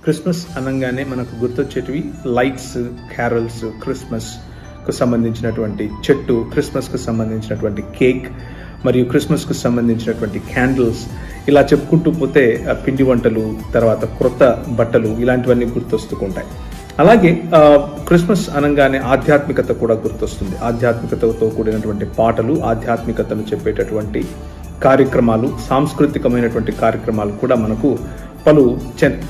Christmas అనగానే మనకు గుర్తొచ్చేటివి lights, carols, క్రిస్మస్కు సంబంధించినటువంటి చెట్టు, క్రిస్మస్కు సంబంధించినటువంటి కేక్ మరియు క్రిస్మస్కు సంబంధించినటువంటి క్యాండిల్స్, ఇలా చెప్పుకుంటూ పోతే పిండి వంటలు, తర్వాత క్రొత్త బట్టలు, ఇలాంటివన్నీ గుర్తొస్తుంటాయి. అలాగే క్రిస్మస్ అనగానే ఆధ్యాత్మికత కూడా గుర్తొస్తుంది. ఆధ్యాత్మికతతో కూడినటువంటి పాటలు, ఆధ్యాత్మికతను చెప్పేటటువంటి కార్యక్రమాలు, సాంస్కృతికమైనటువంటి కార్యక్రమాలు కూడా మనకు పలు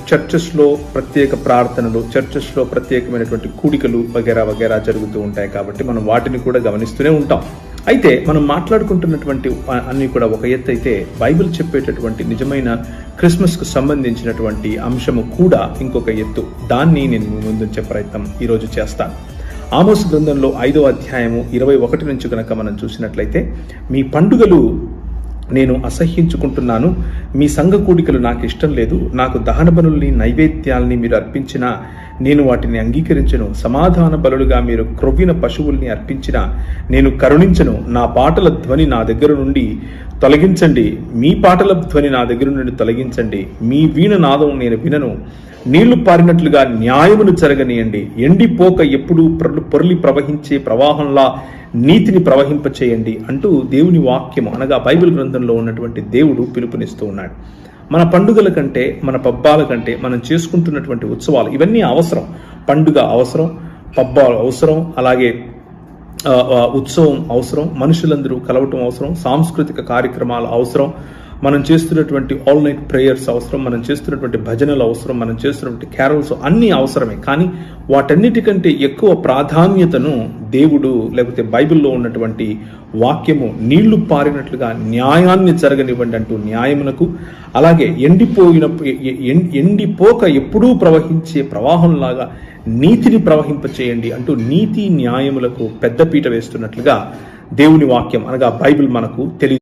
చర్చెస్లో ప్రత్యేక ప్రార్థనలు, చర్చెస్లో ప్రత్యేకమైనటువంటి కూడికలు వగేరా వగేరా జరుగుతూ ఉంటాయి. కాబట్టి మనం వాటిని కూడా గమనిస్తూనే ఉంటాం. అయితే మనం మాట్లాడుకుంటున్నటువంటి అన్ని కూడా ఒక ఎత్తు అయితే, బైబిల్ చెప్పేటటువంటి నిజమైన క్రిస్మస్కు సంబంధించినటువంటి అంశము కూడా ఇంకొక ఎత్తు. దాన్ని నేను ముందుంచే ప్రయత్నం ఈరోజు చేస్తాను. ఆమోస్ గ్రంథంలో 5వ అధ్యాయము 21 నుంచి కనుక మనం చూసినట్లయితే, మీ పండుగలు నేను అసహ్యించుకుంటున్నాను, మీ సంఘ కూడికలు నాకు ఇష్టం లేదు, నాకు దహన బలుల్ని, నైవేద్యాల్ని మీరు అర్పించినా నేను వాటిని అంగీకరించను, సమాధాన బలులుగా మీరు క్రొవ్విన పశువుల్ని అర్పించినా నేను కరుణించను, నా పాటల ధ్వని నా దగ్గర నుండి తొలగించండి, మీ పాటల ధ్వని నా దగ్గర నుండి తొలగించండి, మీ వీణ నాదం నేను వినను, నీళ్లు పారినట్లుగా న్యాయమును జరగనీయండి, ఎండిపోక ఎప్పుడూ పొరలి ప్రవహించే ప్రవాహంలా నీతిని ప్రవహింపచేయండి అంటూ దేవుని వాక్యము అనగా బైబిల్ గ్రంథంలో ఉన్నటువంటి దేవుడు పిలుపునిస్తూ ఉన్నాడు. మన పండుగల కంటే, మన పబ్బాల కంటే మనం చేసుకుంటున్నటువంటి ఉత్సవాలు ఇవన్నీ అవసరం. పండుగ అవసరం, పబ్బాలు అవసరం, అలాగే ఉత్సవం అవసరం, మనుషులందరూ కలవటం అవసరం, సాంస్కృతిక కార్యక్రమాలు అవసరం, మనం చేస్తున్నటువంటి ఆల్ నైట్ ప్రేయర్స్ అవసరం, మనం చేస్తున్నటువంటి భజనలు అవసరం, మనం చేస్తున్నటువంటి క్యారల్స్ అన్నీ అవసరమే. కానీ వాటన్నిటికంటే ఎక్కువ ప్రాధాన్యతను దేవుడు, లేకపోతే బైబిల్లో ఉన్నటువంటి వాక్యము నీళ్లు పారినట్లుగా న్యాయాన్ని జరగనివ్వండి అంటూ న్యాయమునకు, అలాగే ఎండిపోక ఎప్పుడూ ప్రవహించే ప్రవాహంలాగా నీతిని ప్రవహింపచేయండి అంటూ నీతి న్యాయములకు పెద్దపీట వేస్తున్నట్లుగా దేవుని వాక్యం అనగా బైబిల్ మనకు తెలియ